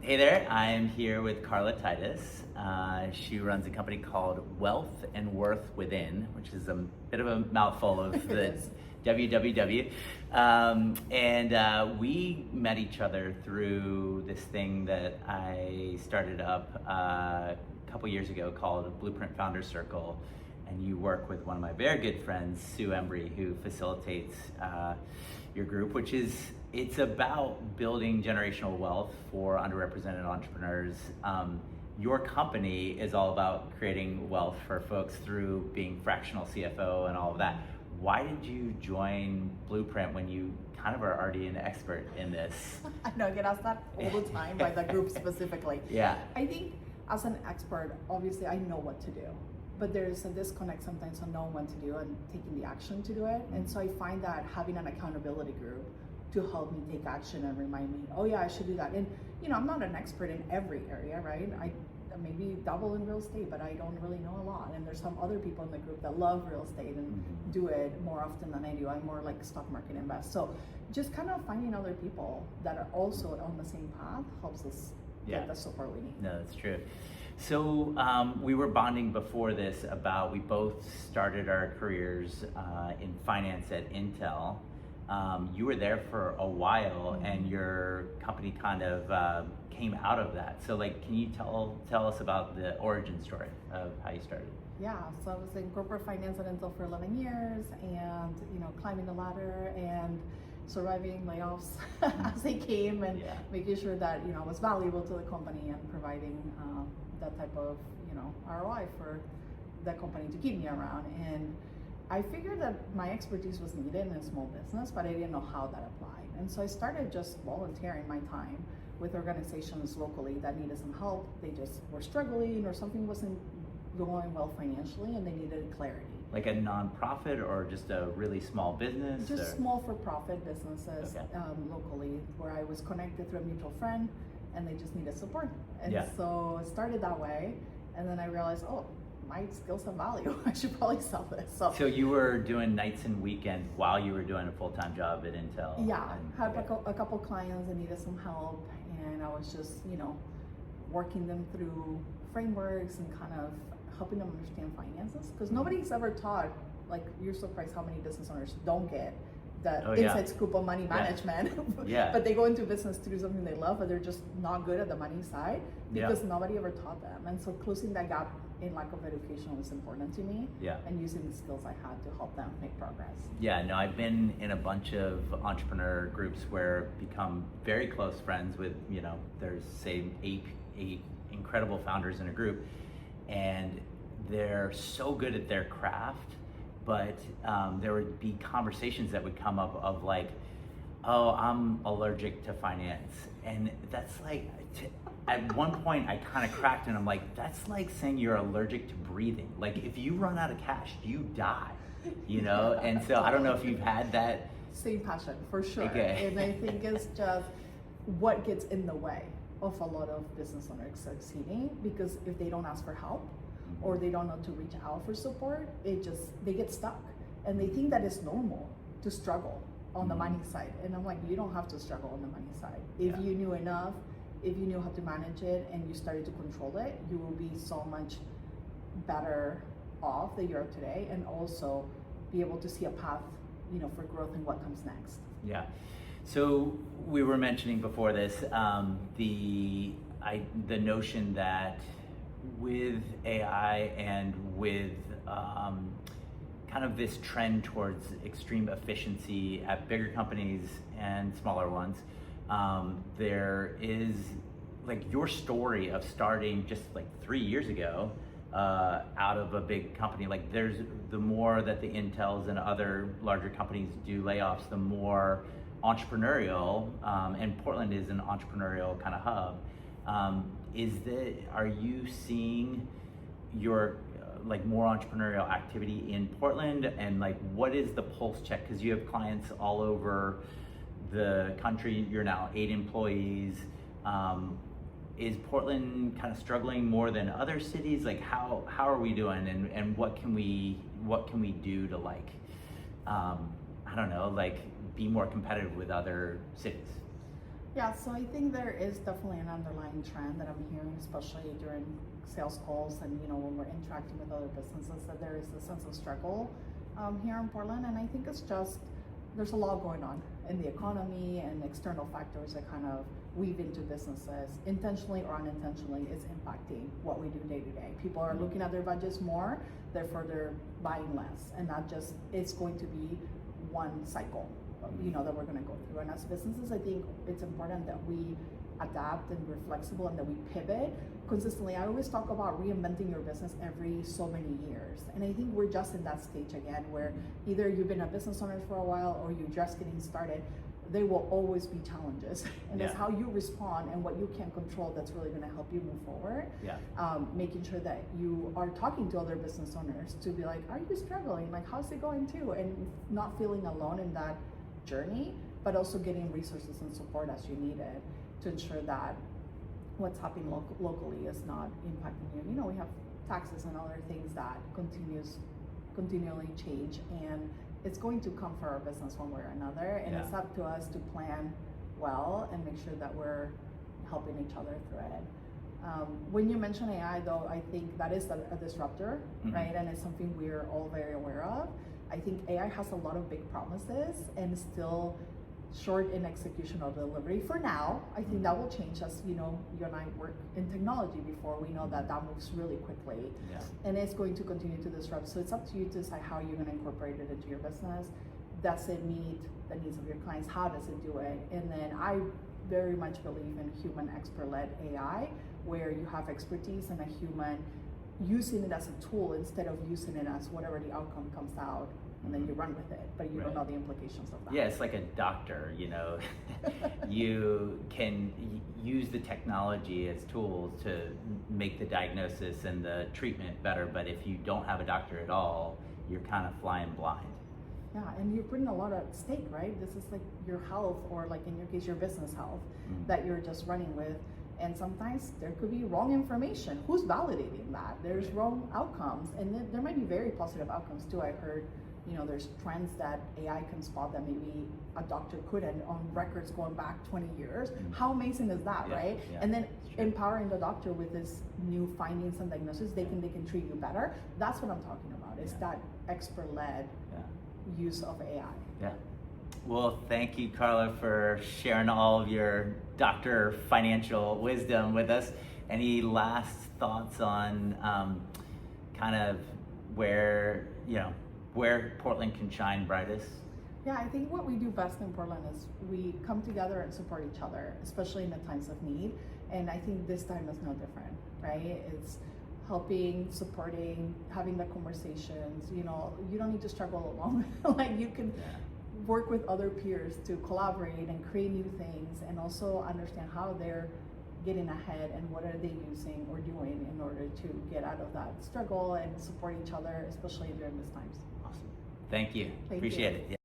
Hey there, I am here with Carla Titus. She runs a company called Wealth and Worth Within, which is a bit of a mouthful of the www. We met each other through this thing that I started up a couple years ago called Blueprint Founders Circle. And you work with one of my very good friends, Sue Embree, who facilitates your group, which is, it's about building generational wealth for underrepresented entrepreneurs. Your company is all about creating wealth for folks through being fractional CFO and all of that. Why did you join Blueprint when you kind of are already an expert in this? I know, I get asked that all the time by the group specifically. Yeah. I think as an expert, obviously I know what to do, but there's a disconnect sometimes on knowing what to do and taking the action to do it. And so I find that having an accountability group to help me take action and remind me, oh yeah, I should do that. And you know, I'm not an expert in every area, right? I maybe double in real estate, but I don't really know a lot. And there's some other people in the group that love real estate and do it more often than I do. I'm more like stock market invest. So just kind of finding other people that are also on the same path helps us get the support we need. No, that's true. So we were bonding before this about, we both started our careers in finance at Intel. You were there for a while and your company kind of came out of that. So like, can you tell us about the origin story of how you started? Yeah, so I was in corporate finance at Intel for 11 years and, you know, climbing the ladder and surviving layoffs as they came and making sure that, you know, I was valuable to the company and providing that type of, you know, ROI for the company to keep me around. And I figured that my expertise was needed in small business, but I didn't know how that applied. And so I started just volunteering my time with organizations locally that needed some help. They just were struggling or something wasn't going well financially and they needed clarity. Like a nonprofit or just a really small business? Just small for-profit businesses locally, where I was connected through a mutual friend and they just needed support. And so it started that way. And then I realized, oh, my skills have value. I should probably sell this. So you were doing nights and weekends while you were doing a full-time job at Intel? Yeah, had a couple clients that needed some help, and I was just, you know, working them through frameworks and kind of helping them understand finances. Because nobody's ever taught, like, you're surprised how many business owners don't get the inside scoop of money management. But they go into business to do something they love, but they're just not good at the money side because nobody ever taught them. And so closing that gap in lack of education was important to me, and using the skills I had to help them make progress. Yeah, no, I've been in a bunch of entrepreneur groups where I've become very close friends with, you know, there's say eight incredible founders in a group, and they're so good at their craft, but there would be conversations that would come up of like, oh, I'm allergic to finance. And that's like, at one point I kind of cracked and I'm like, that's like saying you're allergic to breathing. Like if you run out of cash, you die, you know? And so I don't know if you've had that. Same passion, for sure. Okay. And I think it's just what gets in the way of a lot of business owners succeeding, because if they don't ask for help or they don't know to reach out for support, they get stuck. And they think that it's normal to struggle on the money side. And I'm like, you don't have to struggle on the money side. If you knew enough, if you knew how to manage it and you started to control it, you will be so much better off than you are today, and also be able to see a path, you know, for growth and what comes next. Yeah. So we were mentioning before this, the notion that with AI and with kind of this trend towards extreme efficiency at bigger companies and smaller ones, there is like your story of starting just like 3 years ago out of a big company. Like there's the more that the Intels and other larger companies do layoffs, the more entrepreneurial, and Portland is an entrepreneurial kind of hub. Are you seeing your like more entrepreneurial activity in Portland, and like what is the pulse check? Because you have clients all over the country. You're now 8 employees. Is Portland kind of struggling more than other cities? Like how are we doing, and what can we do to like I don't know, like be more competitive with other cities? Yeah, so I think there is definitely an underlying trend that I'm hearing, especially during sales calls and when we're interacting with other businesses, that there is a sense of struggle here in Portland, and I think it's just there's a lot going on in the economy and external factors that kind of weave into businesses, intentionally or unintentionally, is impacting what we do day to day. People are looking at their budgets more, therefore they're buying less, and not just it's going to be one cycle that we're going to go through. And as businesses, I think it's important that we adapt and we're flexible and that we pivot consistently. I always talk about reinventing your business every so many years, and I think we're just in that stage again, where either you've been a business owner for a while or you're just getting started. There will always be challenges, and it's how you respond and what you can control that's really going to help you move forward. Making sure that you are talking to other business owners to be like, are you struggling? Like, how's it going too? And not feeling alone in that journey, but also getting resources and support as you need it to ensure that what's happening locally is not impacting you. We have taxes and other things that continually change, and it's going to come for our business one way or another, and it's up to us to plan well and make sure that we're helping each other through it. When you mention AI, though, I think that is a disruptor, right? And it's something we're all very aware of. I think AI has a lot of big promises and still short in execution or delivery for now. I think that will change as you and I work in technology before. We know that moves really quickly, and it's going to continue to disrupt. So it's up to you to decide how you're going to incorporate it into your business. Does it meet the needs of your clients? How does it do it? And then I very much believe in human expert-led AI, where you have expertise and a human using it as a tool instead of using it as whatever the outcome comes out, and then you run with it, but you don't know the implications of that. Yeah, it's like a doctor, you can use the technology as tools to make the diagnosis and the treatment better, but if you don't have a doctor at all, you're kind of flying blind. Yeah, and you're putting a lot at stake, right? This is like your health, or like in your case, your business health that you're just running with. And sometimes there could be wrong information. Who's validating that? There's wrong outcomes, and there might be very positive outcomes too. I heard, there's trends that AI can spot that maybe a doctor couldn't on records going back 20 years. How amazing is that, right? And then empowering the doctor with this new findings and diagnosis, they can treat you better. That's what I'm talking about. It's that expert-led use of AI. Well, thank you, Carla, for sharing all of your doctor financial wisdom with us. Any last thoughts on kind of where Portland can shine brightest? Yeah, I think what we do best in Portland is we come together and support each other, especially in the times of need. And I think this time is no different, right? It's helping, supporting, having the conversations. You don't need to struggle alone. Like, you can work with other peers to collaborate and create new things, and also understand how they're getting ahead and what are they using or doing in order to get out of that struggle and support each other, especially during these times. Awesome. Thank you. Thank Appreciate you. it.